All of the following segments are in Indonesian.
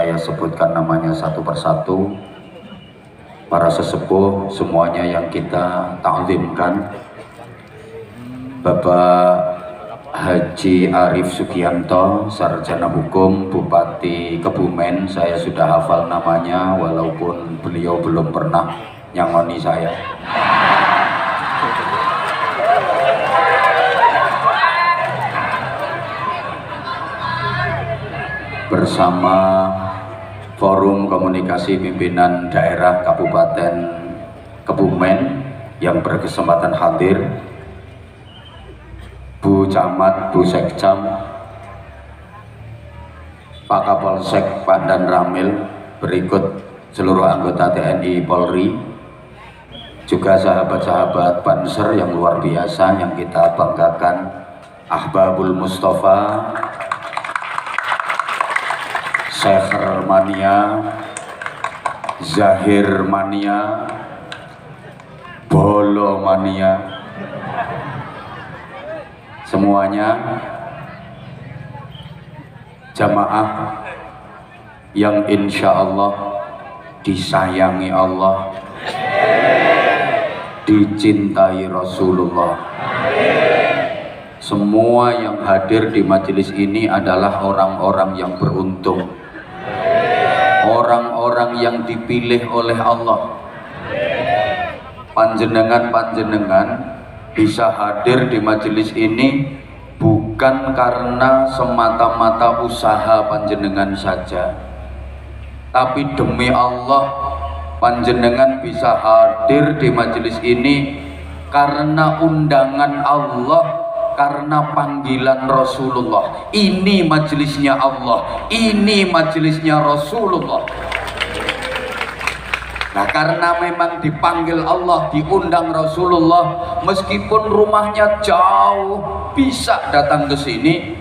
saya sebutkan namanya satu persatu. Para sesepuh semuanya yang kita ta'zimkan, Bapak Haji Arif Sugianto, Sarjana Hukum, Bupati Kebumen. Saya sudah hafal namanya walaupun beliau belum pernah nyangoni saya. Bersama Forum Komunikasi Pimpinan Daerah Kabupaten Kebumen yang berkesempatan hadir, Bu Camat, Bu Sekcam, Pak Kapolsek Pak Dan Ramil, berikut seluruh anggota TNI Polri, juga sahabat-sahabat Banser yang luar biasa yang kita banggakan, Ahbabul Mustafa, Syekh Mania, Zahir Mania, Bolo Mania, semuanya jamaah yang insya Allah disayangi Allah, dicintai Rasulullah. Semua yang hadir di majelis ini adalah orang-orang yang beruntung, orang-orang yang dipilih oleh Allah. Panjenengan-panjenengan bisa hadir di majelis ini bukan karena semata-mata usaha panjenengan saja, tapi demi Allah panjenengan bisa hadir di majelis ini karena undangan Allah, karena panggilan Rasulullah. Ini majelisnya Allah, ini majelisnya Rasulullah. Nah, karena memang dipanggil Allah, diundang Rasulullah, meskipun rumahnya jauh, bisa datang ke sini,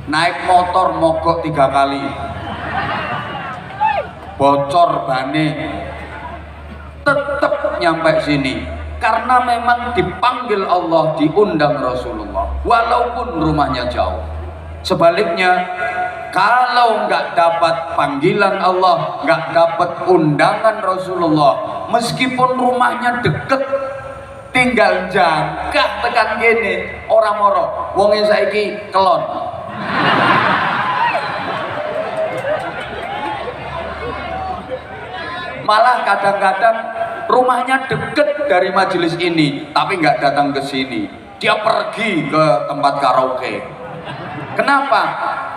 naik motor mogok 3 kali, bocor bane, tetap nyampe sini, karena memang dipanggil Allah, diundang Rasulullah, walaupun rumahnya jauh. Sebaliknya, kalau nggak dapat panggilan Allah, nggak dapat undangan Rasulullah, meskipun rumahnya deket, tinggal jangkah tekan gini, orang moro, wongnya saiki kelon. Malah kadang-kadang rumahnya deket dari majelis ini, tapi nggak datang ke sini. Dia pergi ke tempat karaoke. Kenapa?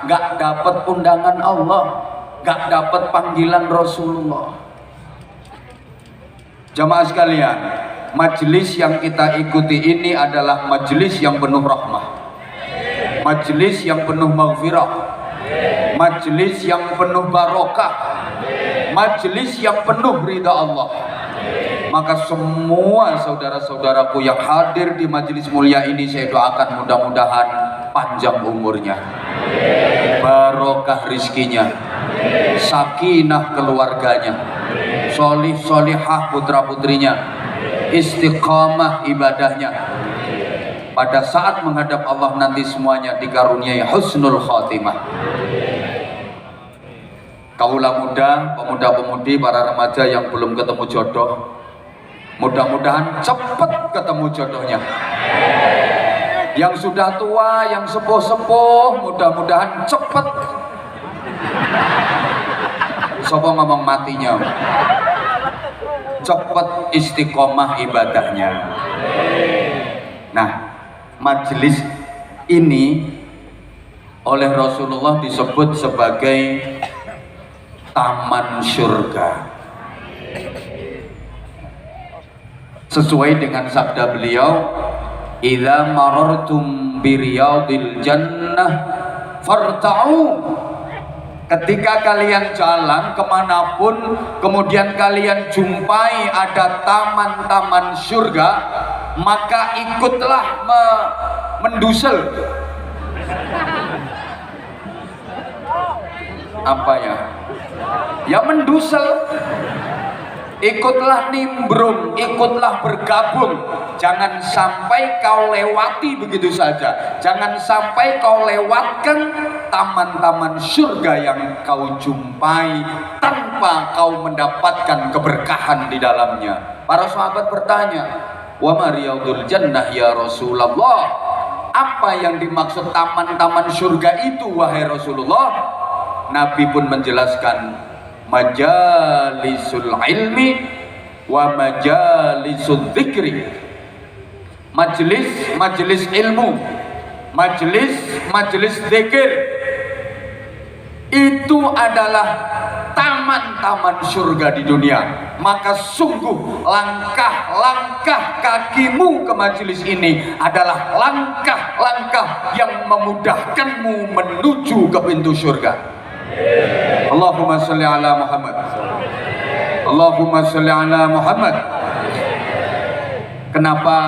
Nggak dapat undangan Allah, nggak dapat panggilan Rasulullah. Jamaah sekalian, majelis yang kita ikuti ini adalah majelis yang penuh rahmah, majelis yang penuh maghfirah, majelis yang penuh barokah, majelis yang penuh ridha Allah. Maka semua saudara-saudaraku yang hadir di majelis mulia ini, saya doakan mudah-mudahan panjang umurnya, barokah rizkinya, sakinah keluarganya, solih solihah putra putrinya, istiqamah ibadahnya. Pada saat menghadap Allah nanti semuanya dikaruniai husnul khatimah. Kaulah muda, pemuda-pemudi, para remaja yang belum ketemu jodoh, mudah-mudahan cepat ketemu jodohnya. Yang sudah tua, yang sepuh-sepuh, mudah-mudahan cepat. Sopo ngomong matinya, cepat istiqomah ibadahnya. Nah, majelis ini oleh Rasulullah disebut sebagai taman surga, sesuai dengan sabda beliau, idza marartum biriyadil jannah farta'u. Ketika kalian jalan kemanapun, kemudian kalian jumpai ada taman-taman surga, maka ikutlah mendusel. Apa ya? Ya mendusel. Ikutlah nimbrung, ikutlah bergabung jangan sampai kau lewati begitu saja. Jangan sampai kau lewatkan taman-taman surga yang kau jumpai tanpa kau mendapatkan keberkahan di dalamnya. Para sahabat bertanya, wa ma riyadul jannah ya Rasulullah? Apa yang dimaksud taman-taman surga itu wahai Rasulullah? Nabi pun menjelaskan, majalisul ilmi wa majalisul dzikri. Majelis ilmu, majelis zikir itu adalah taman-taman surga di dunia. Maka sungguh langkah-langkah kakimu ke majelis ini adalah langkah-langkah yang memudahkanmu menuju ke pintu surga. Allahumma sholli ala Muhammad. Allahumma sholli ala Muhammad. Kenapa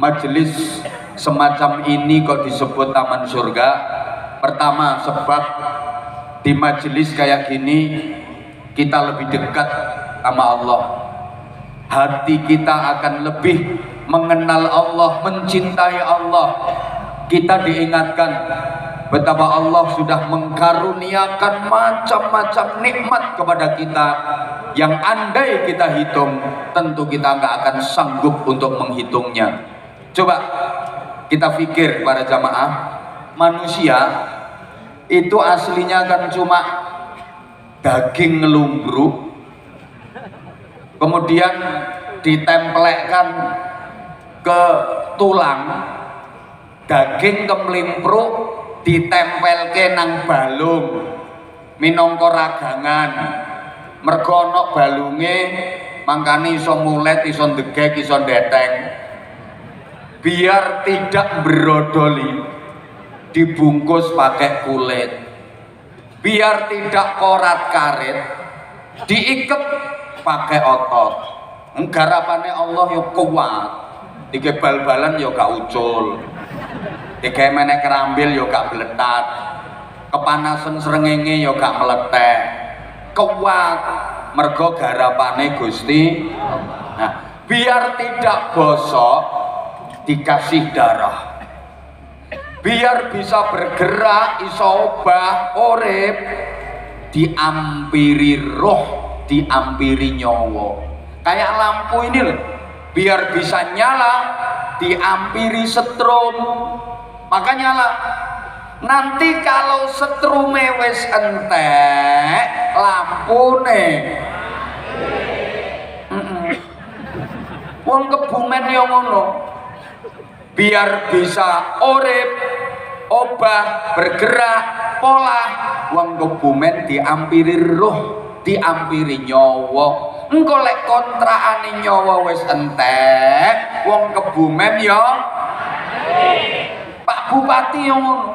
majelis semacam ini kok disebut taman surga? Pertama, sebab di majelis kayak gini kita lebih dekat sama Allah. Hati kita akan lebih mengenal Allah, mencintai Allah. Kita diingatkan betapa Allah sudah mengkaruniakan macam-macam nikmat kepada kita yang andai kita hitung tentu kita nggak akan sanggup untuk menghitungnya. Coba kita pikir para jamaah, manusia itu aslinya kan cuma daging ngelumbruk, kemudian ditempelkan ke tulang, daging kemlimpruk ditempelke nang balung minangka ragangan. Mergo ana balunge mangkane iso mulet, iso ndegek, iso ndeteng. Biar tidak berodoli dibungkus pakai kulit, biar tidak korat karet diikat pakai otot. Garapane Allah yo kuat, dike bal-balan yo gak ucul, dike menek kerambil yo gak bletat, kepanasan srengenge yo gak meletek, kuat mergo garapane Gusti. Nah, biar tidak bosok dikasih darah, biar bisa bergerak, iso obah, urip, diampiri roh, diampiri nyawa. Kayak lampu ini loh, biar bisa nyala, diampiri setrum, maka nyala. Nanti kalau setrume wis entek, lampune wong kebumen yo ngono. Biar bisa urip, obah, bergerak, pola, wong kebumen diampiri roh, diampiri nyawa. Engko lek kontrakane nyawa wis entek, wong kebumen yo Pak Bupati yo ngono.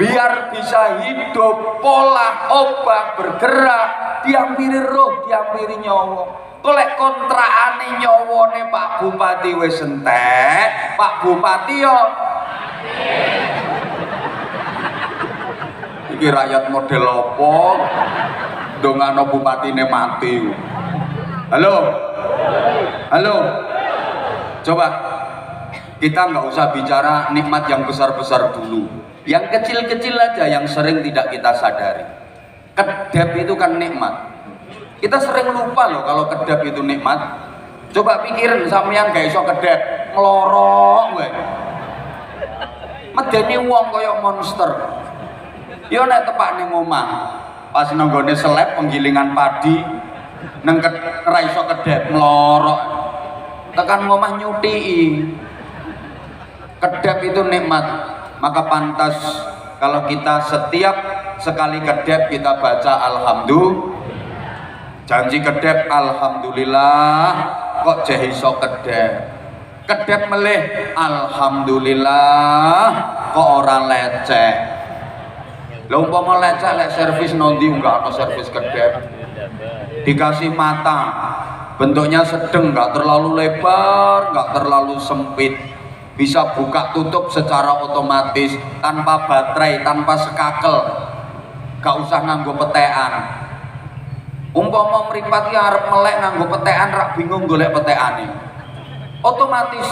Biar bisa hidup, pola, obah, bergerak, diampiri roh, diampiri nyawa. Oleh kontrakane nyawane Pak Bupati wis entek, Pak Bupati yo iki rakyat model apa ndongano bupatine mati. Halo, halo, coba kita nggak usah bicara nikmat yang besar-besar dulu, yang kecil-kecil aja yang sering tidak kita sadari. Kedap itu kan nikmat. Kita sering lupa loh kalau kedap itu nikmat. Coba pikirin sampeyan gak iso kedap, nglorok kowe. Medeni wong kaya monster. Yo nek tepak ning omah, pas nanggone seleb penggilingan padi, nang ora iso kedap, nglorok. Tekan omah nyutii. Kedap itu nikmat. Maka pantas kalau kita setiap sekali kedap kita baca alhamdulillah. Janji kedep alhamdulillah, kok jeh iso kedep. Kedep melih alhamdulillah, kok ora lecek. Lha umpama lecek lek servis nondi enggak ana servis kedep. Dikasih mata, bentuknya sedang, enggak terlalu lebar, enggak terlalu sempit. Bisa buka tutup secara otomatis tanpa baterai, tanpa sekakel. Enggak usah nganggo petekan. Umpama mripat ki arep melek nganggo petekan rak bingung golek petekane. Otomatis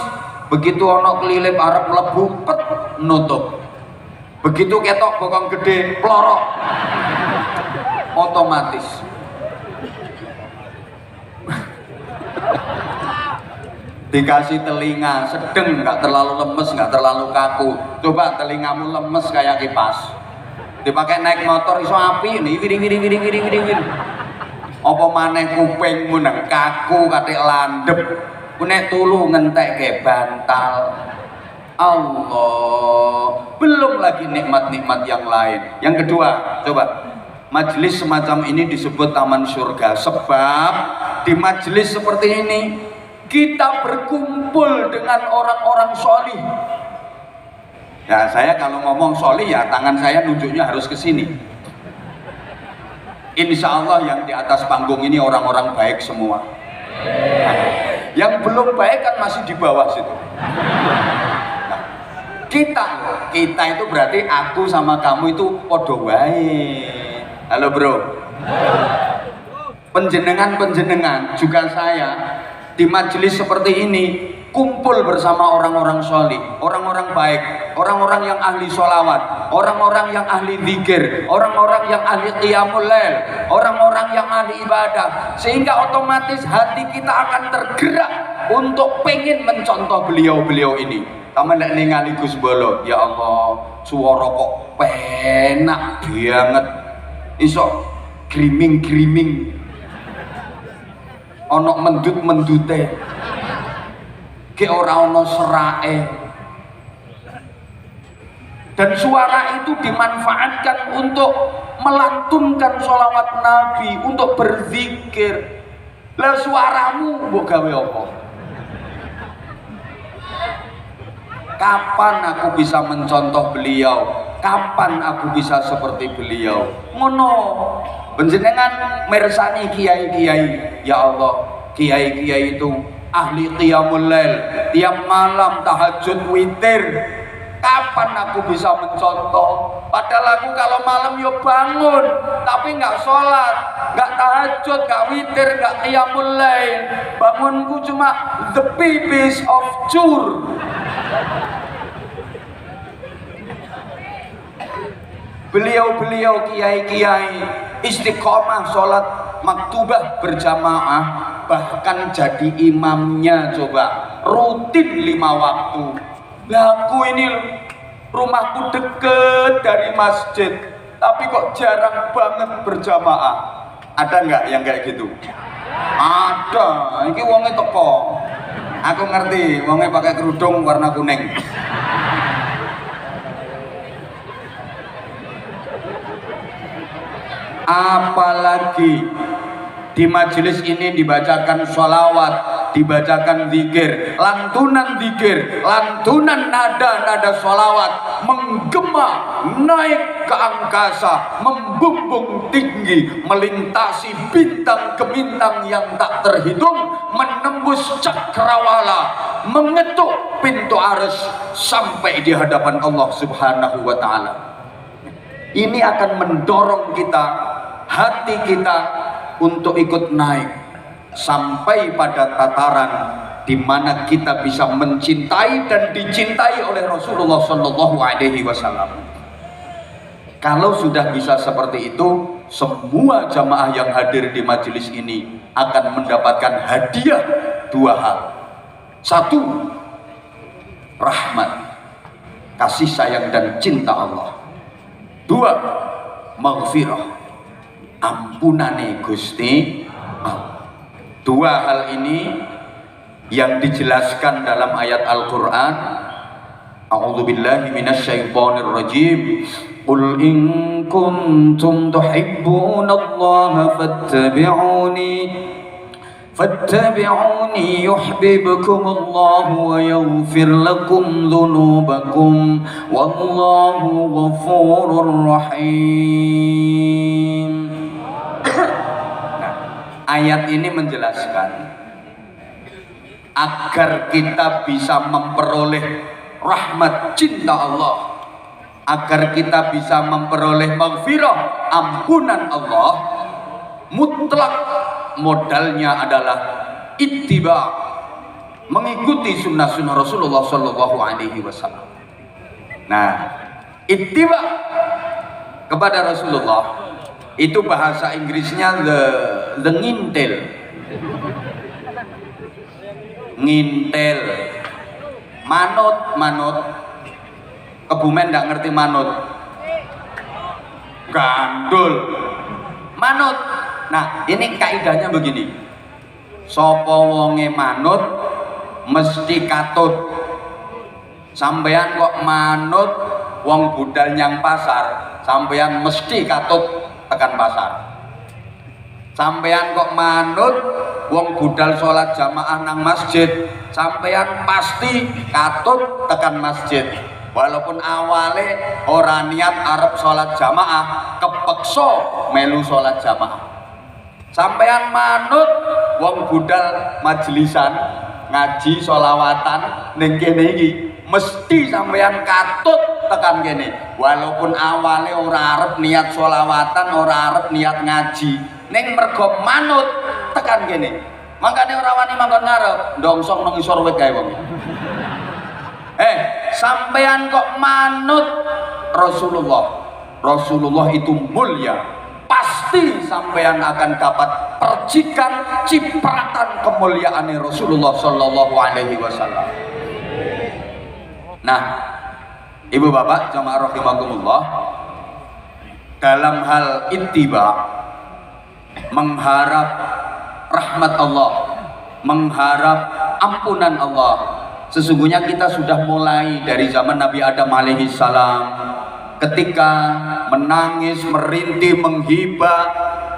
begitu ana kelilip arep mlebu pet nutup. Begitu ketok bokong gede plorok. Otomatis. Dikasih telinga sedeng, nggak terlalu lemes, nggak terlalu kaku. Coba telingamu lemes kayak kipas. Dipakai naik motor iso api nih, wiri. Apa maneh kupingmu nang kaku katik landep. Ku nek tulu ngentek ke bantal. Allah, belum lagi nikmat-nikmat yang lain. Yang kedua, coba majelis semacam ini disebut taman surga sebab di majelis seperti ini kita berkumpul dengan orang-orang sholih. Ya saya kalau ngomong sholih ya tangan saya nunjuknya harus ke sini. Insya Allah yang di atas panggung ini orang-orang baik semua. Yang belum baik kan masih di bawah situ. Nah, kita itu berarti aku sama kamu itu podo wae. Halo bro. Penjenengan juga saya di majelis seperti ini kumpul bersama orang-orang sholih, orang-orang baik, orang-orang yang ahli sholawat, orang-orang yang ahli zikir, orang-orang yang ahli qiyamul lail, orang-orang yang ahli ibadah, sehingga otomatis hati kita akan tergerak untuk pengen mencontoh beliau-beliau ini. Taman nek ningali Gus Bolo, ya Allah, suara kok penak banget, iso griming, ono mendut-mendute. Ke ora ono serae, dan suara itu dimanfaatkan untuk melantunkan sholawat Nabi, untuk berzikir. Lah suaramu mbok gawe apa? Kapan aku bisa mencontoh beliau? Kapan aku bisa seperti beliau? Ngono. Panjenengan mersani kiai-kiai, ya Allah, kiai-kiai itu ahli qiyamul lail, tiap malam tahajud witir. Kapan aku bisa mencontoh? Padahal aku kalau malam yo bangun, tapi nggak sholat, nggak tahajud, nggak witir, nggak qiyamul lail. Bangunku cuma the pipis of cur. Beliau-beliau kiai-kiai istiqomah sholat maktubah berjamaah, bahkan jadi imamnya, coba rutin 5 waktu. Lah aku ini rumahku deket dari masjid, tapi kok jarang banget berjamaah. Ada nggak yang kayak gitu? Ada. Ini wongnya teko. Aku ngerti, wongnya pakai kerudung warna kuning. Apalagi di majelis ini dibacakan sholawat, dibacakan zikir, lantunan nada sholawat menggema naik ke angkasa, membumbung tinggi, melintasi bintang ke bintang yang tak terhitung, menembus cakrawala, mengetuk pintu arsy sampai di hadapan Allah Subhanahu wa Ta'ala. Ini akan mendorong kita, hati kita untuk ikut naik sampai pada tataran di mana kita bisa mencintai dan dicintai oleh Rasulullah Shallallahu Alaihi Wasallam. Kalau sudah bisa seperti itu, semua jamaah yang hadir di majelis ini akan mendapatkan hadiah 2 hal. 1, rahmat, kasih sayang dan cinta Allah. 2, maghfirah, ampunane Gusti Allah. 2 hal ini yang dijelaskan dalam ayat Al-Quran. A'udzubillahi minasyaitonir rajim. Qul in kuntum tuhibbunallaha fattabi'uni yuhibbukumullahu wa yaghfir lakum dzunubakum wallahu ghafurur rahim. Nah, ayat ini menjelaskan agar kita bisa memperoleh rahmat cinta Allah, agar kita bisa memperoleh maghfirah ampunan Allah, mutlak modalnya adalah ittiba, mengikuti sunnah-sunnah Rasulullah Shallallahu Alaihi Wasallam. Nah, ittiba kepada Rasulullah itu bahasa Inggrisnya the ngintel. Ngintel, manut. Kebumen nggak ngerti manut, gandul, manut. Nah, ini kaidahnya begini, sopo wonge manut mesti katut. Sampeyan kok manut wong budal nyang pasar, sampeyan mesti katut tekan pasar. Sampeyan kok manut wong budal sholat jamaah nang masjid, sampeyan pasti katut tekan masjid. Walaupun awale ora niat arep sholat jamaah, kepeksa melu sholat jamaah. Sampeyan manut wong budal majelisan ngaji sholawatan ning kene iki, mesti sampeyan katut tekan kene. Walaupun awale ora arep niat sholawatan, ora arep niat ngaji, ning mergo manut tekan kene. Makane ora wani manggon ngarep, ndongsong nang isor wit kae wong. Sampeyan kok manut Rasulullah itu mulia, pasti sampeyan akan dapat percikan cipratan kemuliaan Rasulullah Shallallahu Alaihi Wasallam. Nah, ibu bapak jamaah rahimakumullah, dalam hal ittiba, mengharap rahmat Allah, mengharap ampunan Allah, sesungguhnya kita sudah mulai dari zaman Nabi Adam alaihi salam, ketika menangis, merintih, menghibah,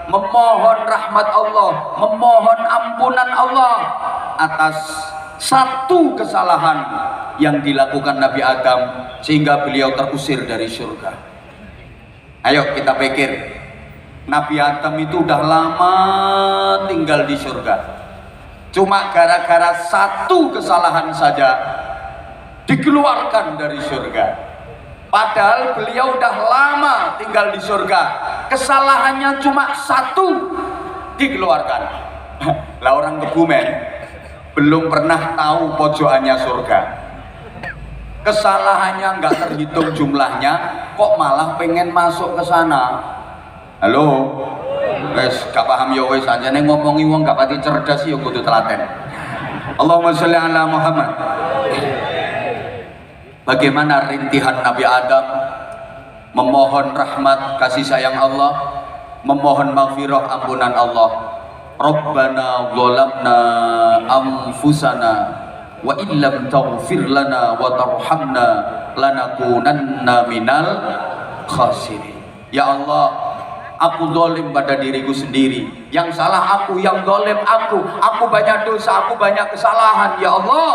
memohon rahmat Allah, memohon ampunan Allah atas satu kesalahan yang dilakukan Nabi Adam sehingga beliau terusir dari surga. Ayo kita pikir, Nabi Adam itu udah lama tinggal di surga, cuma gara-gara satu kesalahan saja dikeluarkan dari surga. Padahal beliau udah lama tinggal di surga, kesalahannya cuma satu, dikeluarkan. Lah orang Kebumen belum pernah tahu pojokannya surga, kesalahannya nggak terhitung jumlahnya, kok malah pengen masuk ke sana. Halo, wes gak paham ya wes aja nih, ngomongi wong gak pati cerdas ya kudu telaten. Allahumma sholli ala Muhammad. Bagaimana rintihan Nabi Adam memohon rahmat kasih sayang Allah, memohon maghfirah ampunan Allah. Rabbana zalamna anfusana wa illam taghfir lana wa tarhamna lanakunanna minal khasirin. Ya Allah, aku zalim pada diriku sendiri, yang salah aku, yang zalim aku banyak dosa, aku banyak kesalahan. Ya Allah,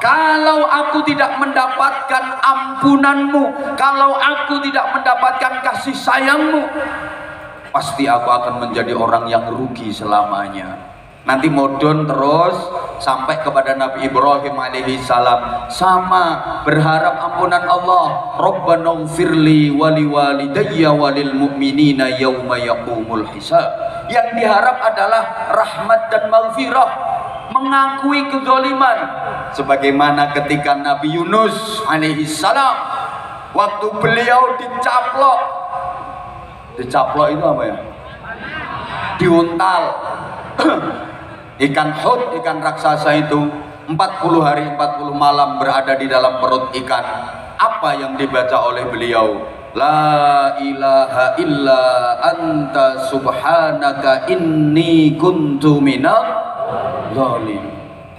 kalau aku tidak mendapatkan ampunanmu, kalau aku tidak mendapatkan kasih sayangmu, pasti aku akan menjadi orang yang rugi selamanya. Nanti modon terus sampai kepada Nabi Ibrahim alaihi salam, sama berharap ampunan Allah. Rabbana ighfirli wa liwalidayya walil mu'minina yauma yaqumul hisab. Yang diharap adalah rahmat dan maghfirah, mengakui kezaliman, sebagaimana ketika Nabi Yunus alaihi salam waktu beliau dicaplok itu apa ya? Diuntal. Ikan hut, ikan raksasa itu 40 hari 40 malam berada di dalam perut ikan. Apa yang dibaca oleh beliau? La ilaha illa anta subhanaka inni kuntu minal zalim.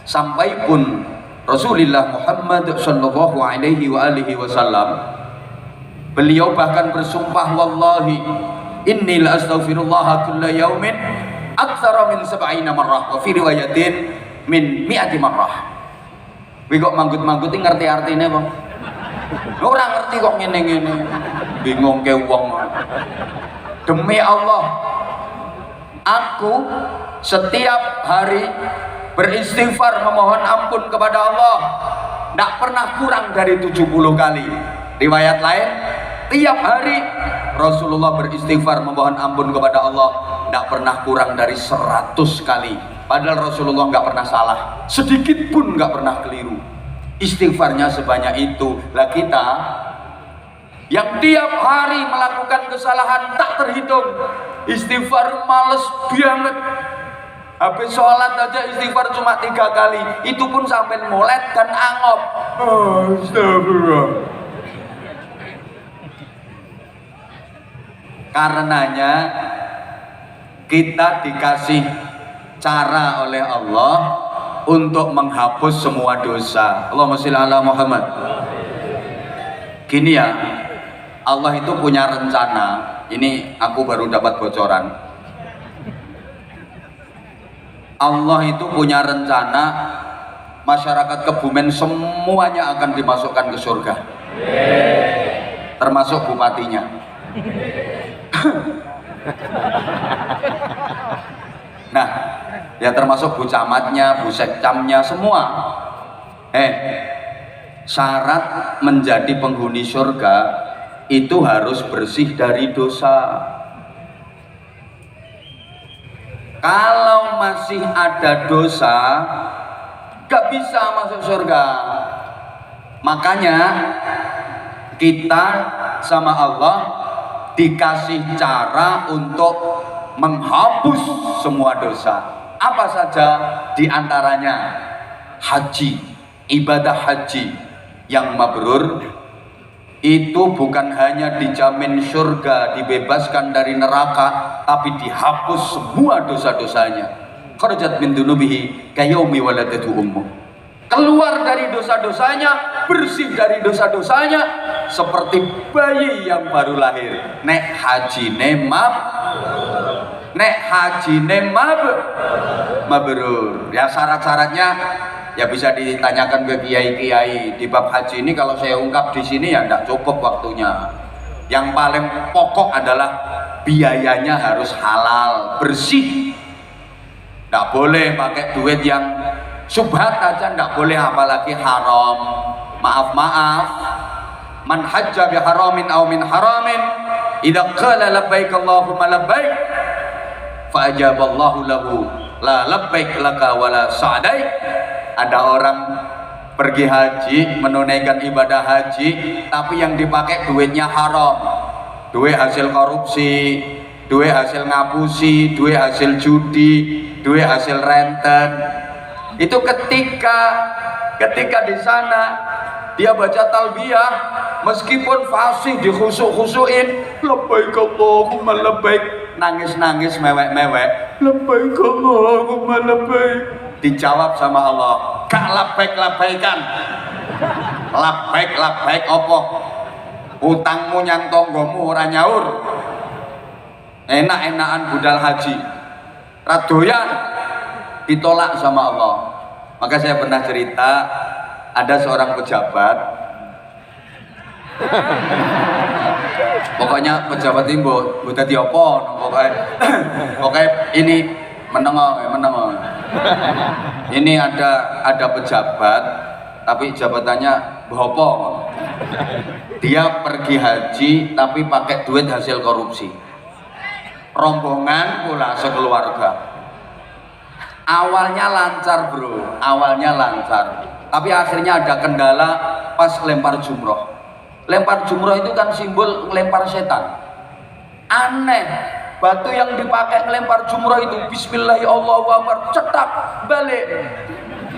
Sampai pun Rasulullah Muhammad sallallahu alaihi wa alihi wasallam, beliau bahkan bersumpah, wallahi inni la astaghfirullah kulla yaumin aktsara min 70 marrah wa fi riwayatin min 100 marrah. Kowe kok manggut-mangguti ngerti artine, Bang? Ora ngerti kok ngene-ngene. Bingung ke wong. Demi Allah, aku setiap hari beristighfar memohon ampun kepada Allah tidak pernah kurang dari 70 kali. Riwayat lain, tiap hari Rasulullah beristighfar memohon ampun kepada Allah tidak pernah kurang dari 100 kali. Padahal Rasulullah nggak pernah salah, sedikit pun nggak pernah keliru. Istighfarnya sebanyak itu. Lah kita yang tiap hari melakukan kesalahan tak terhitung, istighfar males banget. Habis sholat aja istighfar cuma 3 kali, itu pun sampai molet dan angop. Astagfirullah. Karenanya kita dikasih cara oleh Allah untuk menghapus semua dosa. Allahumma sholli ala Muhammad. Gini ya, Allah itu punya rencana. Ini aku baru dapat bocoran. Allah itu punya rencana masyarakat Kebumen semuanya akan dimasukkan ke surga, termasuk bupatinya. Nah, ya termasuk bu camatnya, bu sekcamnya, semua. Syarat menjadi penghuni surga itu harus bersih dari dosa. Kalau masih ada dosa, gak bisa masuk surga. Makanya kita sama Allah dikasih cara untuk menghapus semua dosa. Apa saja? Di antaranya haji, ibadah haji yang mabrur itu bukan hanya dijamin surga, dibebaskan dari neraka, tapi dihapus semua dosa-dosanya. Kharajat min dunubihi kayaumi waladatu ummuh. Keluar dari dosa-dosanya, bersih dari dosa-dosanya seperti bayi yang baru lahir. Nek haji mabrur. Ya syarat-syaratnya ya bisa ditanyakan ke kiai-kiai di bab haji ini. Kalau saya ungkap di sini ya tidak cukup waktunya. Yang paling pokok adalah biayanya harus halal, bersih. Tidak boleh pakai duit yang subhat aja, tidak boleh, apalagi haram. Maaf, man hajja bi haramin aw min haramin idza qala labbaik Allahumma labbaik fa ajaballahu lahu la labbaik laka wala sa'daik. Ada orang pergi haji, menunaikan ibadah haji, tapi yang dipakai duitnya haram, duit hasil korupsi, duit hasil ngapusi, duit hasil judi, duit hasil renten. Itu ketika di sana dia baca talbiyah, meskipun fasih dikhusuk-khusukin, labbaik Allahumma labbaik, nangis-nangis mewek-mewek, labbaik Allahumma labbaik, dijawab sama Allah, gak labbaik-labbaikan. Labbaik apa? Utangmu nyang tonggomu ora nyaur. Enak-enakan budal haji, radoyan, ditolak sama Allah. Maka saya pernah cerita, ada seorang pejabat, pokoknya pejabat ini bu dadi apa, pokoknya ini menengok. Ini ada pejabat, tapi jabatannya bopo. Dia pergi haji tapi pakai duit hasil korupsi. Rombongan pula sekeluarga. Awalnya lancar bro, awalnya lancar. Tapi akhirnya ada kendala pas lempar jumroh. Lempar jumroh itu kan simbol lempar setan. Aneh, batu yang dipakai melempar jumroh itu Bismillahirrahmanirrahim, cetak balik.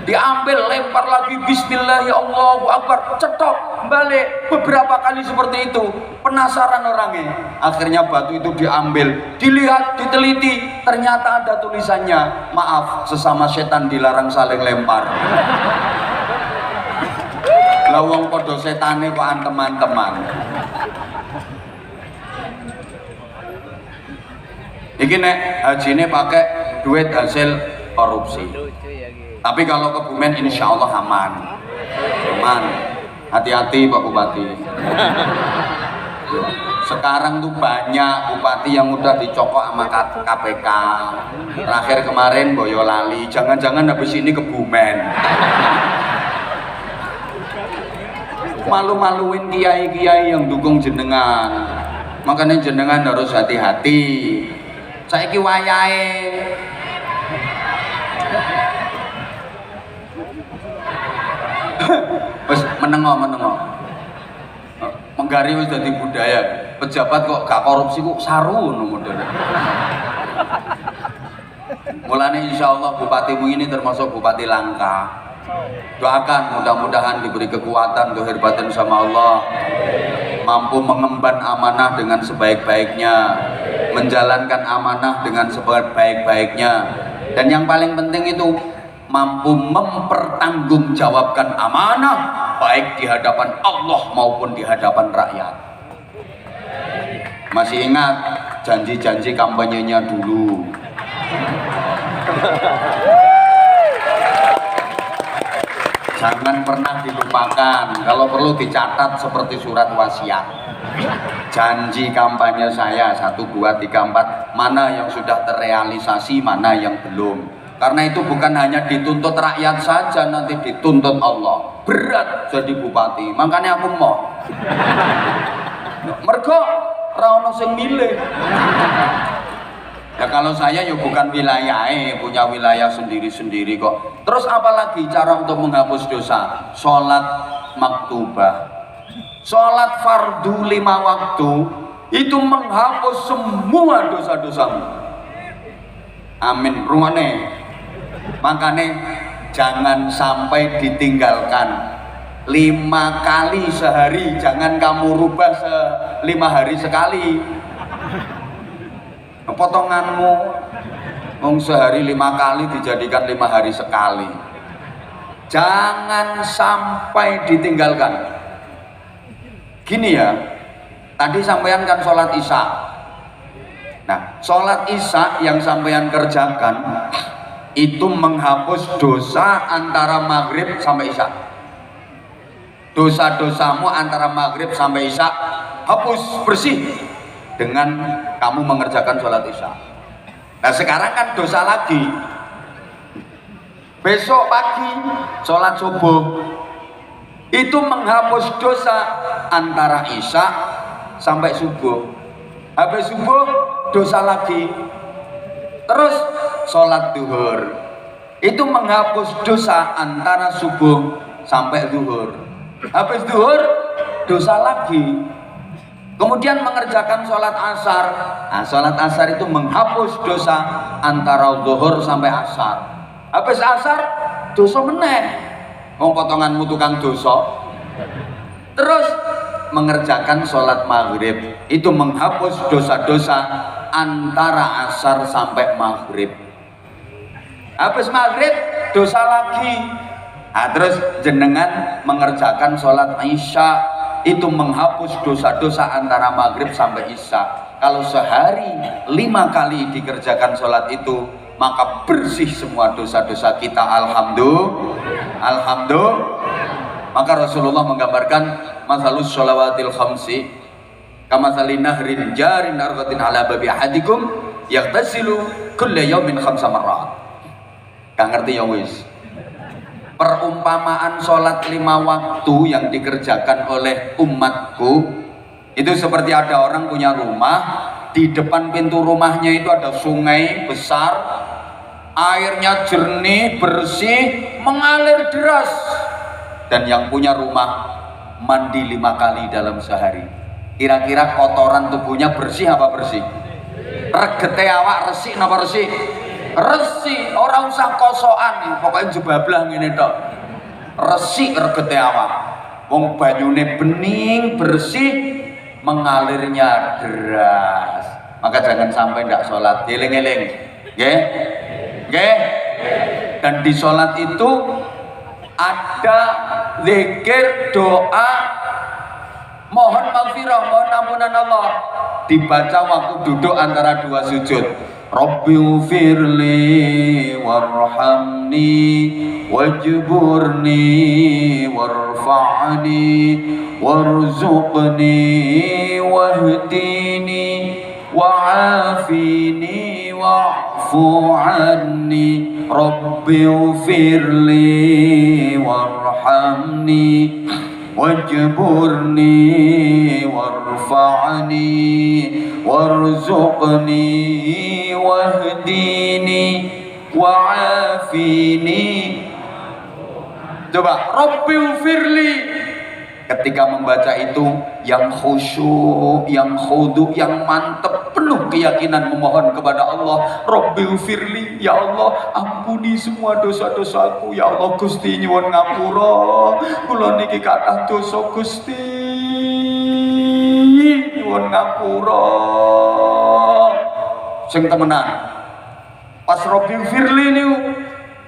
Diambil, lempar lagi, Bismillahirrahmanirrahim, cetok balik. Beberapa kali seperti itu. Penasaran orangnya. Akhirnya batu itu diambil, dilihat, diteliti, ternyata ada tulisannya, maaf, sesama setan dilarang saling lempar. Lawang podo setane kok teman-teman. Iki nek haji ini pakai duit hasil korupsi. Tapi kalau Kebumen insya Allah aman. Hati-hati Pak Bupati. Sekarang tuh banyak bupati yang udah dicokok sama KPK. Terakhir kemarin Boyolali. Jangan-jangan habis ini Kebumen. Malu-maluin kiai-kiai yang dukung jenengan. Makanya jenengan harus hati-hati. Saiki wayahe wis menengo menggari wis dadi budaya. Pejabat kok gak korupsi kok saru ngono modele. Mulane insyaallah bupatimu ini termasuk bupati langka. Doakan mudah-mudahan diberi kekuatan, kehebatan sama Allah, mampu mengemban amanah dengan sebaik-baiknya, menjalankan amanah dengan sebaik-baiknya, dan yang paling penting itu mampu mempertanggungjawabkan amanah baik di hadapan Allah maupun di hadapan rakyat. Masih ingat janji-janji kampanyenya dulu? Jangan pernah dilupakan, kalau perlu dicatat seperti surat wasiat. Janji kampanye saya 1, 2, 3, 4, mana yang sudah terrealisasi, mana yang belum. Karena itu bukan hanya dituntut rakyat saja, nanti dituntut Allah. Berat jadi bupati, makanya aku mau. Mergo ra ono sing milih. Ya kalau saya ya bukan wilayahnya, punya wilayah sendiri-sendiri kok. Terus apalagi cara untuk menghapus dosa? Sholat maktubah, sholat fardu 5 waktu, itu menghapus semua dosa-dosamu. Amin. Rungokne. Makanya jangan sampai ditinggalkan 5 kali sehari, jangan kamu rubah 5 hari sekali. Potonganmu wong sehari 5 kali dijadikan 5 hari sekali. Jangan sampai ditinggalkan. Gini ya, tadi sampean kan sholat isya. Nah, sholat isya yang sampean kerjakan itu menghapus dosa antara maghrib sampai isya. Dosa-dosamu antara maghrib sampai isya hapus bersih dengan kamu mengerjakan sholat isya. Nah sekarang kan dosa lagi. Besok pagi sholat subuh itu menghapus dosa antara isya sampai subuh. Habis subuh dosa lagi. Terus sholat duhur itu menghapus dosa antara subuh sampai duhur. Habis duhur dosa lagi. Kemudian mengerjakan sholat asar. Nah, sholat asar itu menghapus dosa antara zuhur sampai asar. Habis asar dosa meneh. Wong potonganmu tukang dosa. Terus mengerjakan sholat maghrib itu menghapus dosa-dosa antara asar sampai maghrib. Habis maghrib dosa lagi. Nah, terus jenengan mengerjakan sholat isya itu menghapus dosa-dosa antara maghrib sampai isya. Kalau sehari 5 kali dikerjakan sholat itu, maka bersih semua dosa-dosa kita. Alhamdulillah. Maka Rasulullah menggambarkan masalus sholawatil khamsi kamathali nahrin jarin arqatin ala babi ahadikum yaghtasilu kulla yawmin 5 marrat. Gak ngerti ya wis. Perumpamaan sholat 5 waktu yang dikerjakan oleh umatku itu seperti ada orang punya rumah, di depan pintu rumahnya itu ada sungai besar, airnya jernih, bersih, mengalir deras, dan yang punya rumah mandi 5 kali dalam sehari. Kira-kira kotoran tubuhnya bersih apa bersih? Regete awak resik napa resik? Resik, orang usah kosokan, pokoknya jebablah ngene tok. Resik regete awak. Wong banyune bening, bersih, mengalirnya deras. Maka jangan sampai ndak sholat. Eling-eling. Nggih? Nggih? Dan di sholat itu ada zikir, doa, mohon maghfirah, mohon ampunan Allah, dibaca waktu duduk antara 2 sujud. Rabbighfirli warhamni wajburni warfa'ni warzuqni wahdini wa'afini wa'fu anni Rabbighfirli warhamni wajburni warfa'ni warzuqni wahdini wa'afini. Coba Rabbighfirli. Ketika membaca itu yang khusyuk, yang khudu, yang mantep, penuh keyakinan memohon kepada Allah, Rabbighfirli, ya Allah ampuni semua dosa-dosaku, ya Allah Gusti nyuwun ngapura, kula niki kathah dosa Gusti, nyuwun ngapura. Sing temenan pas Rabbighfirli niku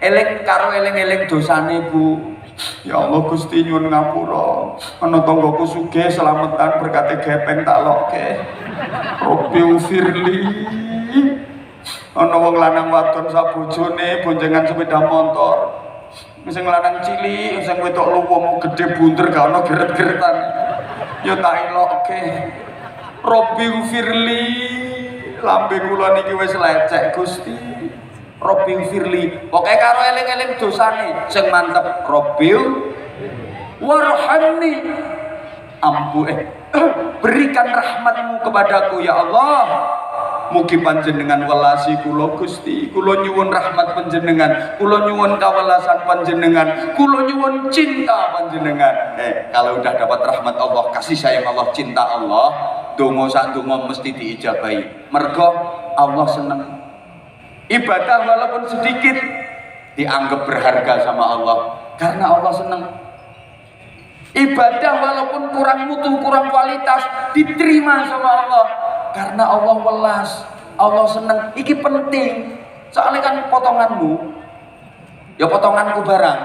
eling karo eling-eling dosane Bu. Ya Allah Gusti nyuwun ngapura, ana tanggaku sugih slametan berkate gepeng tak lokke. Rabbighfirli. Ana wong lanang wadon sabojone boncengan sepeda motor. Sing lanang cilik, sing wedok luwung gedhe bunter gak ana geret-geretan. Ya tak elokke. Rabbighfirli. Lambe kula niki wis lecek Gusti. Rabbighfirli, pokoke karo eling-eling dosane sing mantep. Warhamni, berikan rahmatmu kepadaku ya Allah. Mugi panjenengan welasi kula Gusti, kula nyuwun rahmat panjenengan, kula nyuwun kawelasan panjenengan, kula nyuwun cinta panjenengan. Kalau udah dapat rahmat Allah, kasih sayang Allah, cinta Allah, donga sak donga mesti diijabahi. Mergo Allah seneng. Ibadah walaupun sedikit dianggap berharga sama Allah karena Allah senang. Ibadah walaupun kurang mutu, kurang kualitas diterima sama Allah karena Allah welas, Allah senang. Iki penting. Soalnya kan potonganmu ya potonganku barang.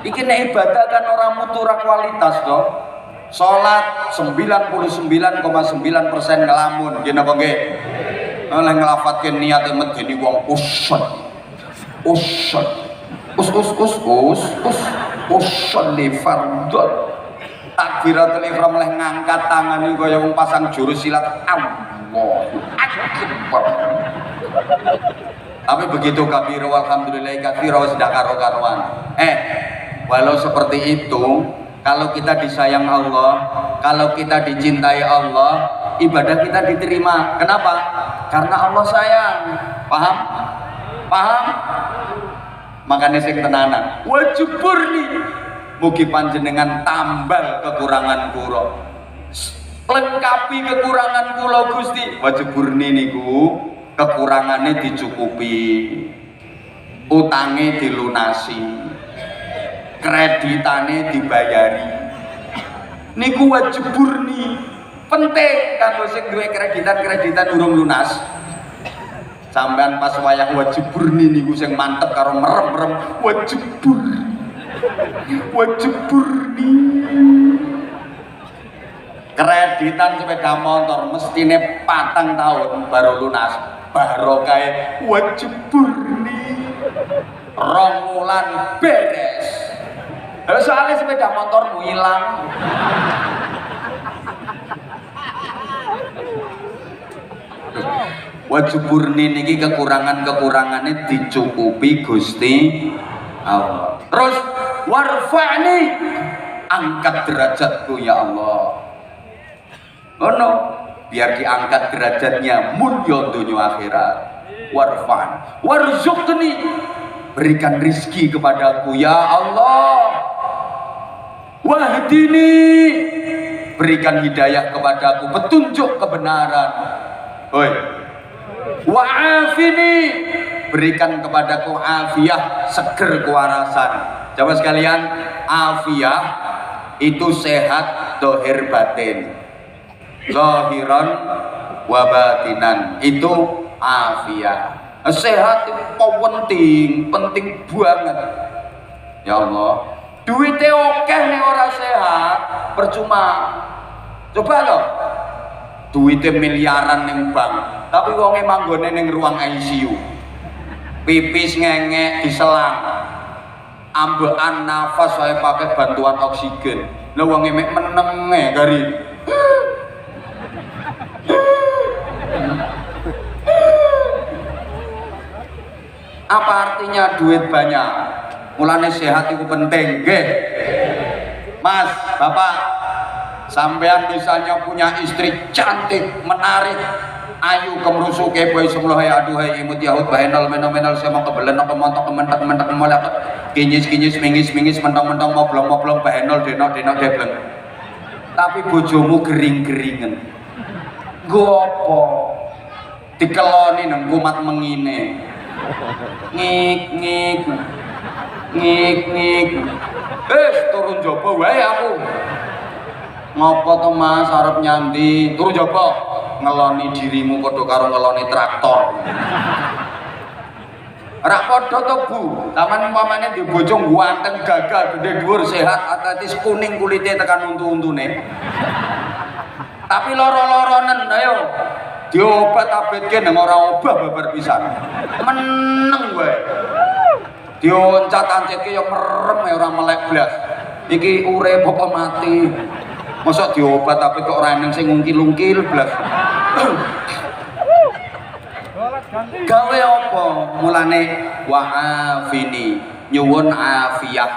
Iki nek ibadah kan orang mutu, orang kualitas toh. Salat 99,9% ngelamun, nggih napa nggih? Oleh ngelafatkan niatnya medeni wong usut li fardhon. Takbiratul ihram oleh ngangkat tangan ini kaya wong pasang jurus silat. Allahu Akbar. Tapi begitu kabiru alhamdulillah kabiru sudah karo-karuan. Walau seperti itu, kalau kita disayang Allah, kalau kita dicintai Allah, ibadah kita diterima. Kenapa? Karena Allah sayang. Paham? Paham? Makanya sing tenanan. Wajburni, mugi panjenengan tambal kekurangan kula. Lengkapi kekurangan kula Gusti. Wajburni niku kekurangannya dicukupi, utangnya dilunasi, kreditane dibayari. Niku wajburni. Penting kanggo sing duwe kreditan urung lunas. Sampean pas wayah wajburni niku sing mantep karo merem-merem wajburni. Kreditan sepeda motor mestine 4 tahun baru lunas. Barokah wajburni. 2 wulan beres. Soalnya sepeda motormu hilang. Wajburni niki kekurangannya dicukupi Gusti Allah. Terus warfa'ni, angkat derajatku ya Allah. Ono biar diangkat derajatnya mulya dunya akhirat. Warfa'an warzuqni, berikan rizki kepadaku ya Allah. Wahdini, berikan hidayah kepadaku, petunjuk kebenaran. Wa'afini, berikan kepadaku afiah, seger kewarasan. Coba sekalian, afiah itu sehat dohir batin, zahiran wa batinan, itu afiah. Sehat itu penting banget. Ya Allah, duitnya oke nih orang sehat, percuma. Coba loh, duitnya miliaran ning bank, tapi wonge manggone ning ruang ICU, pipis ngengek diselang, ambekan nafas saya pakai bantuan oksigen. Lah wonge mek menenge gari. Apa artinya duit banyak? Mulane sehat itu penting, nggih. Mas, Bapak, sampean misalnya punya istri cantik, menarik, ayu, kemrusu, keboy, semua hai aduhai, imut yahud, bahenal, menomenal, sama kebelen, kemontok, kementak, kementak, kemalak, kinyis, mingis, mentang-mentang, moblong, bahenal, denok, debleng. Tapi bojomu gering-geringen. Gopo dikeloni nang kumat mengine. Ngik. Turun jopo wae aku. Ngopo to Mas arep nyandi? Turun jopo. Ngeloni dirimu padha karo ngeloni traktor. Ora padha to Bu. Taman umpamane di bojo ganteng, gagah, gede dhuwur, sehat, atletis, kuning kulite tekan untu-untune. Tapi loro-loronen ayo diobat abetke nang ora obah babar pisan. Meneng wae. Dioncat-ancitke ya merem ya ora melek blas. Iki urip apa mati. Mosok diobat tapi kok ora nang sing ngungkil-ungkil blas. Gawe apa? Mulane wa'afini, nyuwun afiyah,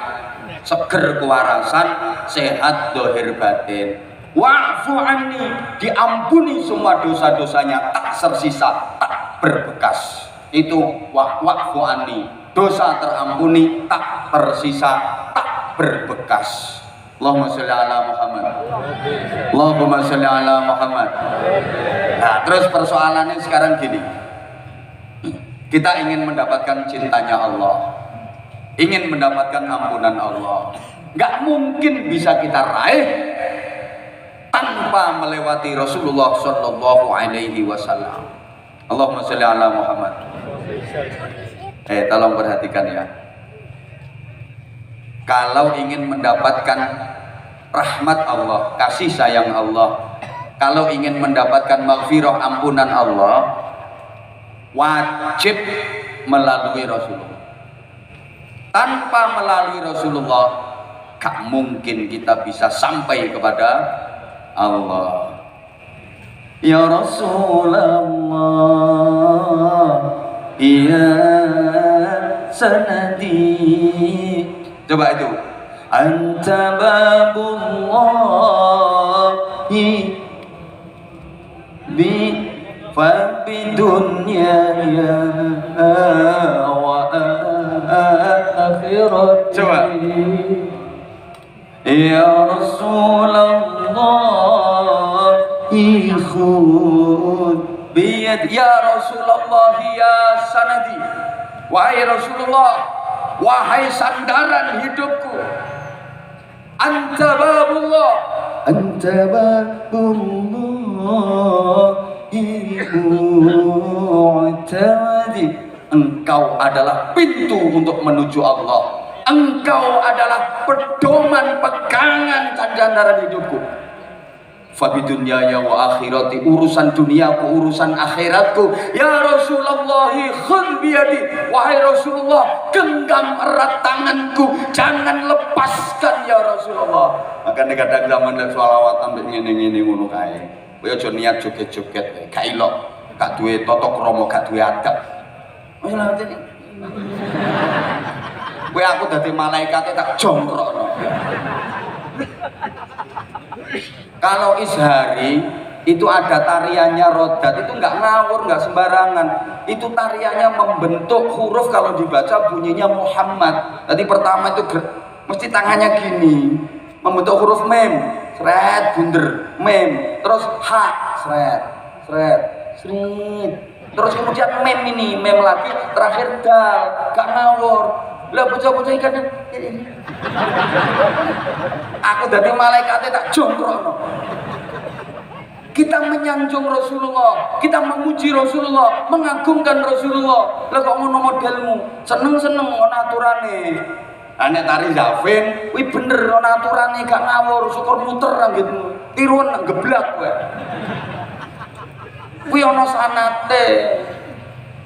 seger kewarasan, sehat dohir batin. Wa'fu anni, diampuni semua dosa-dosanya, tak tersisa, tak berbekas. Itu wa'fu anni, dosa terampuni, tak tersisa, tak berbekas. Allahumma sholli ala Muhammad. Allahumma sholli ala Muhammad. Nah, terus persoalannya sekarang gini. Kita ingin mendapatkan cintanya Allah, ingin mendapatkan ampunan Allah. Gak mungkin bisa kita raih tanpa melewati Rasulullah Shallallahu Alaihi Wasallam. Allahumma sholli ala Muhammad. Tolong perhatikan ya. Kalau ingin mendapatkan rahmat Allah, kasih sayang Allah, kalau ingin mendapatkan maghfirah, ampunan Allah, wajib melalui Rasulullah. Tanpa melalui Rasulullah, gak mungkin kita bisa sampai kepada Allah. Ya Rasulullah, ya sanadi. Coba itu. Anta babullahi bi fabi dunyaya wa akhirati. Coba. Ya Rasulullah ikhud biyad. Ya Rasulullah ya sanadi. Wahai Rasulullah, wahai sandaran hidupku. Anta babullah, anta babullah. Engkau adalah pintu untuk menuju Allah. Engkau adalah pedoman, pegangan sandaran hidupku. Fabidunya ya wa akhirati, urusan duniaku, urusan akhiratku. Ya Rasulullah khudh biyadi, wahai Rasulullah, genggam erat tanganku, jangan lepaskan ya Rasulullah. Maka kadang zaman sholawatan ngene-ngene ngono kae. Kowe aja niat joget-joget, gak ilok, gak duwe tata krama, gak duwe adab. Wis lha ngene. Kowe aku dadi malaikate tak jongkrokno. Kalau ishari itu ada tariannya rodat, itu nggak ngawur, nggak sembarangan. Itu tariannya membentuk huruf, kalau dibaca bunyinya Muhammad. Tadi pertama itu mesti tangannya gini, membentuk huruf mem, sret, bunder, mem, terus ha, sret, terus kemudian mem ini, mem lagi, terakhir dal, gak ngawur. Lah bocah-bocah ikan ini. Aku dadi malaikate tak jongkrokno. Kita menyanjung Rasulullah, kita memuji Rasulullah, mengagungkan Rasulullah. Lah kok ngono modelmu? Seneng-seneng ono aturane. Nek tari Zafin, kuwi bener ono aturane, gak ngawur, syukur muter anggitmu. Tiruan geblak kowe. Kuwi ono sanate.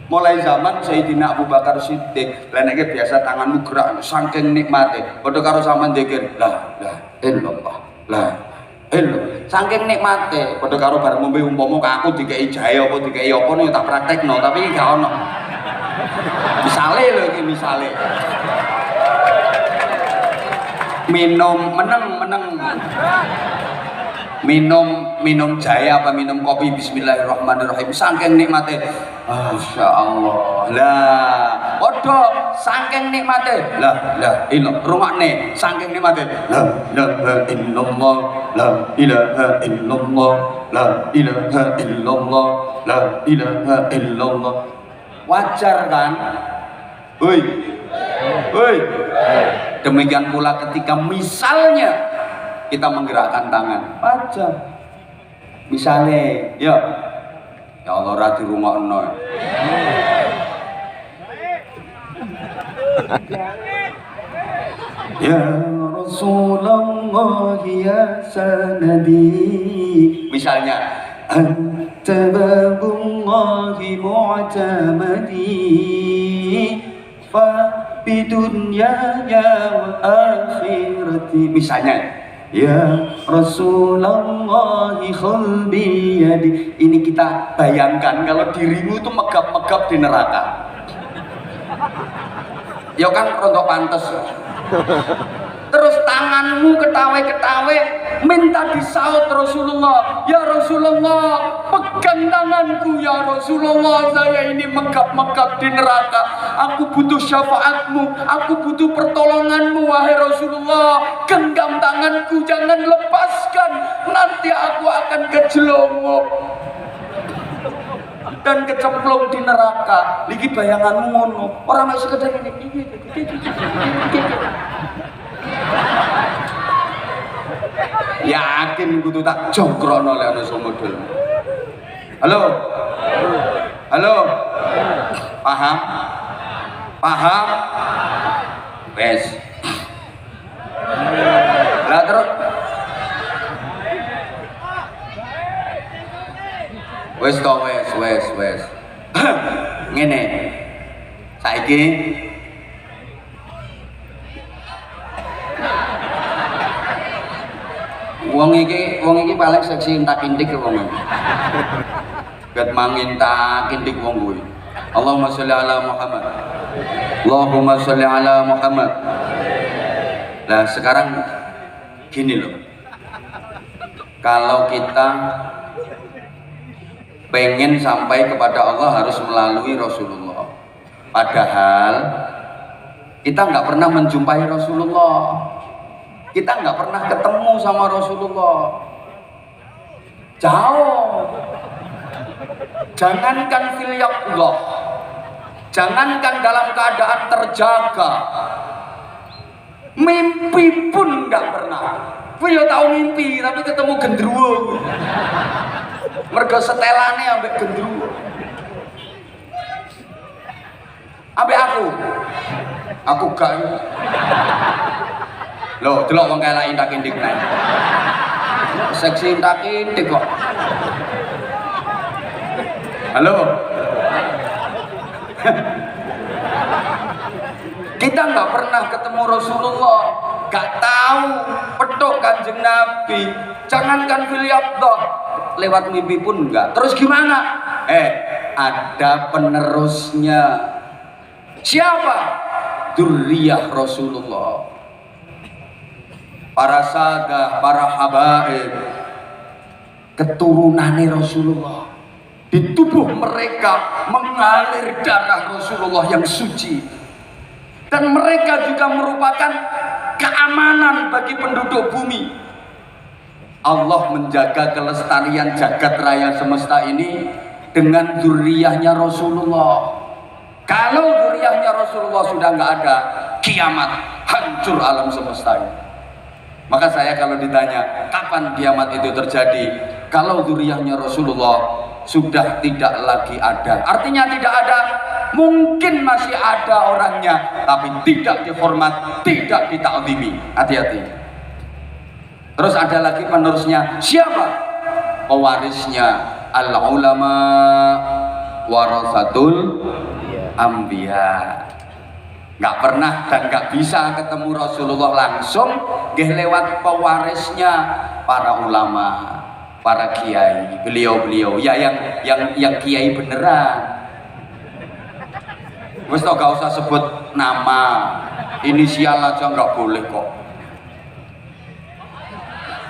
Mulai zaman Sayyidina Abu Bakar Siddiq, leneke biasa tanganmu gerak saking nikmate. Padha karo sampean dzikir, la illallah, la illallah. Saking nikmate, padha karo bar ngombe umpama aku dikei jahe apa dikei apa nek tak praktekno, tapi iki gak ono. Misale lho iki misale. minum meneng minum jahe apa minum kopi bismillahirrahmanirrahim saking nikmate Masya Allah lah podo saking nikmate la ilah rungokne saking nikmate la ilaha illallah la ilaha illallah la ilaha illallah la ilaha illallah wajar kan hoi demikian pula ketika misalnya kita menggerakkan tangan aja misalnya ya Allah ra dirungokno ya Rasulullah ya sanadi misalnya anta babullahi mu'tamadi fa bidunyaya wa akhirati misalnya ya Rasulullah khulbi yadi ini kita bayangkan kalau dirimu itu megap-megap di neraka ya kan rontok pantes terus tanganmu ketawe-ketawe minta disaut Rasulullah ya Rasulullah pegang tanganku ya Rasulullah saya ini megap-megap di neraka aku butuh syafaatmu aku butuh pertolonganmu wahai Rasulullah genggam tanganku jangan lepaskan nanti aku akan kejelongok dan kecemplung di neraka lagi bayanganmu ngono orang masih sekedar ini yakin kudu tak jongkrono oleh anu model halo paham wes lah terus wes to wes ngene saiki wong iki paling seksi entak-intik wong iki. Gat mangintak-intik wong kuwi. Allahumma sholli ala Muhammad. Allahumma sholli ala Muhammad. Nah, sekarang gini loh. Kalau kita pengen sampai kepada Allah harus melalui Rasulullah. Padahal kita nggak pernah menjumpai Rasulullah. Kita nggak pernah ketemu sama Rasulullah, jauh. Jangankan filyaqullah, jangankan dalam keadaan terjaga, mimpi pun nggak pernah. Gue ya tahu mimpi, tapi ketemu gendruwo. Mergo setelane ambek gendruwo. Ambek aku gak. Loh, delok wong kae lak intak-intik nae. Seksi intak-intik kok. Halo. Kita nggak pernah ketemu Rasulullah, nggak tahu petuk Kanjeng Nabi. Jangankan filyaqdah, lewat mimpi pun enggak. Terus gimana? Ada penerusnya. Siapa? Dzurriyyah Rasulullah. Para sahabat, para habaib, keturunannya Rasulullah. Di tubuh mereka mengalir darah Rasulullah yang suci. Dan mereka juga merupakan keamanan bagi penduduk bumi. Allah menjaga kelestarian jagat raya semesta ini dengan dzurriyyahnya Rasulullah. Kalau dzurriyyahnya Rasulullah sudah nggak ada, kiamat, hancur alam semesta ini. Maka saya kalau ditanya kapan kiamat itu terjadi, kalau dzurriyyahnya Rasulullah sudah tidak lagi ada, artinya tidak ada, mungkin masih ada orangnya tapi tidak dihormat, tidak ditakzimi. Hati-hati. Terus ada lagi penerusnya. Siapa? Pewarisnya. Al ulama warasatul anbiya. Nggak pernah dan nggak bisa ketemu Rasulullah langsung, nggih lewat pewarisnya, para ulama, para kiai, beliau-beliau ya yang kiai beneran. Wes gak usah sebut nama, inisial aja nggak boleh kok.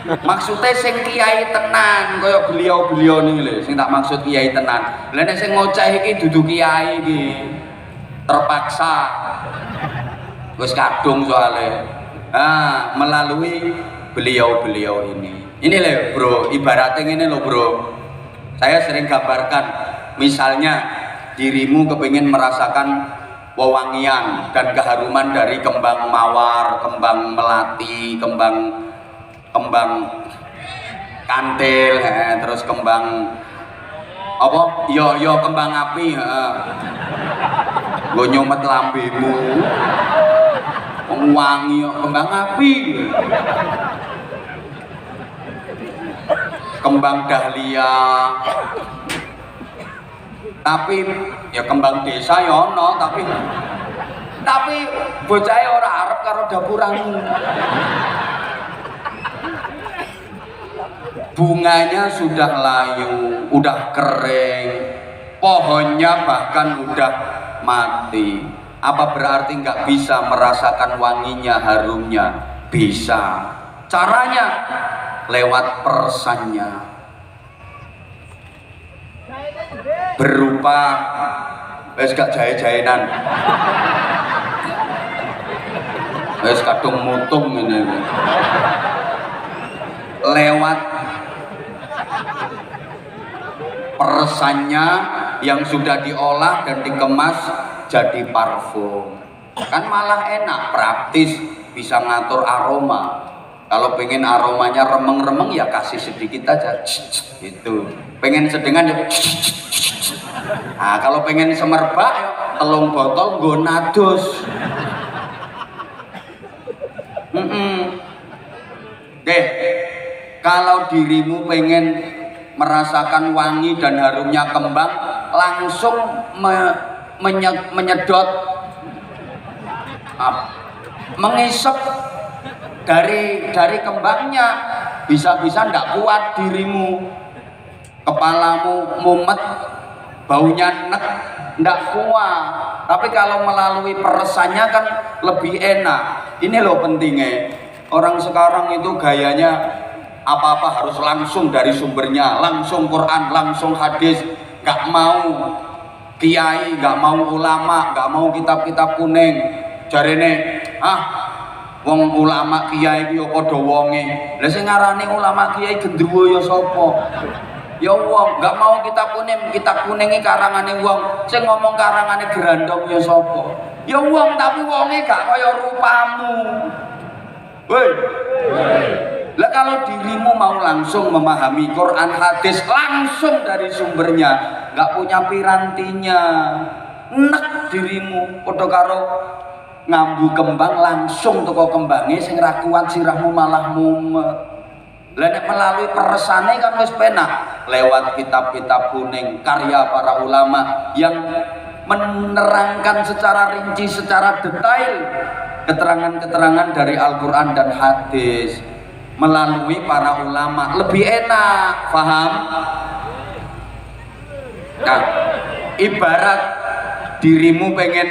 Maksudnya sing kiai tenan kaya beliau-beliau niki lho, sing tak maksud kiai tenan. Lah nek sing ngoceh iki dudu kiai iki. Terpaksa. Wis kadung soalnya. Melalui beliau-beliau ini. Ini loh bro, ibaratnya ini loh bro. Saya sering gambarkan, misalnya dirimu kepingin merasakan wewangian dan keharuman dari kembang mawar, kembang melati, kembang kantil, terus kembang apa? Yo kembang api, gue nyomet lambemu, wangi kembang api, kembang dahlia. Tapi ya kembang desa ya ono, tapi bocahe ora arep karo dapuranmu. Bunganya sudah layu, udah kering, pohonnya bahkan udah mati. Apa berarti nggak bisa merasakan wanginya, harumnya? Bisa. Caranya lewat peresannya, berupa wis gak jahe-jahenan, wis kadung mutung ini, lewat peresannya yang sudah diolah dan dikemas jadi parfum. Kan malah enak, praktis, bisa ngatur aroma. Kalau pengen aromanya remeng-remeng ya kasih sedikit aja, gitu. Pengen sedengan ya, nah kalau pengen semerbak ya telung botol nggo nadus. Deh, kalau dirimu pengen merasakan wangi dan harumnya kembang, langsung menyedot, mengisep dari kembangnya. Bisa-bisa ndak kuat dirimu, kepalamu mumet, baunya enek, ndak kuat. Tapi kalau melalui peresannya kan lebih enak. Ini loh pentingnya. Orang sekarang itu gayanya apa-apa harus langsung dari sumbernya, langsung Quran, langsung hadis, gak mau kiai, gak mau ulama, gak mau kitab-kitab kuning. Jarene, wong ulama kiai iki ya padha wonge. Lah sing ngarani ulama kiai gendruwo ya sapa? Ya wong, gak mau kitab kuning iki karangane wong, sing ngomong karangane Grandong ya sapa? Ya wong tapi wonge gak kaya rupamu. Woi. Lah kalau dirimu mau langsung memahami Quran hadis langsung dari sumbernya, nggak punya pirantinya, enak dirimu padha karo ngambu kembang langsung teko kembangnya sing ra kuat sirahmu malah mumet. Lah nek melalui peresane kan wis penak lewat kitab-kitab kuning karya para ulama yang menerangkan secara rinci, secara detail keterangan-keterangan dari Al-Quran dan hadis melalui para ulama, lebih enak, paham? Nah, ibarat dirimu pengen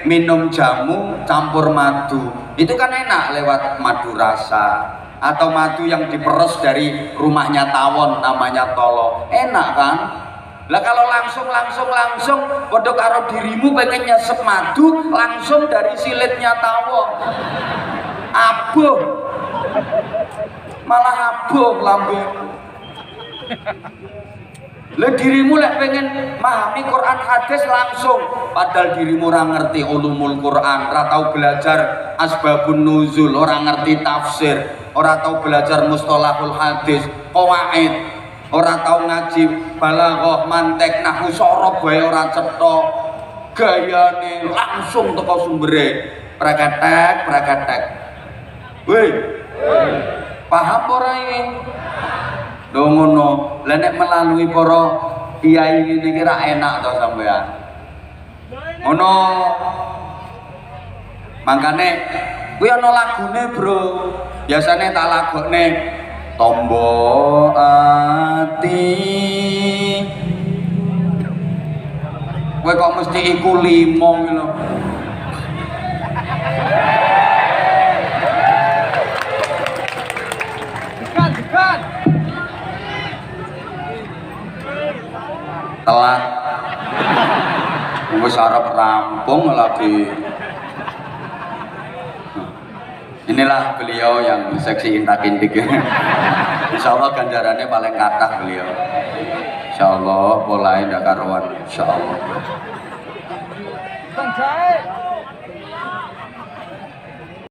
minum jamu campur madu, itu kan enak lewat madu rasa atau madu yang diperes dari rumahnya tawon namanya tolo, enak kan? Lah kalau langsung padha karo dirimu pengen nyesep madu langsung dari silitnya tawon, abuh, malah abuh lambemu. Lah dirimu lek pengen memahami Quran hadis langsung, padahal dirimu ora ngerti ulumul Quran, ora tau belajar asbabun nuzul, ora ngerti tafsir, ora tau belajar mustalahul hadis, qawaid, ora tau ngaji balaghah, mantek, nahwu, sorob wae ora cetha. Gayane langsung teko sumbere, praketek. Woi. Paham ora iki? Lho ngono. Lah nek melalui para kiai ngene iki ra enak to sampean. Ngono. Mangkane kuwi ana lagune, Bro. Biasane tak lagokne tombo ati. Kowe kok mesti iku 5 lho. telat. Wis arep rampung lagi. Inilah beliau yang seksi intak-intik. Insya Allah ganjarannya paling kathah beliau. Insya Allah mulai ndak karuan. Insya Allah.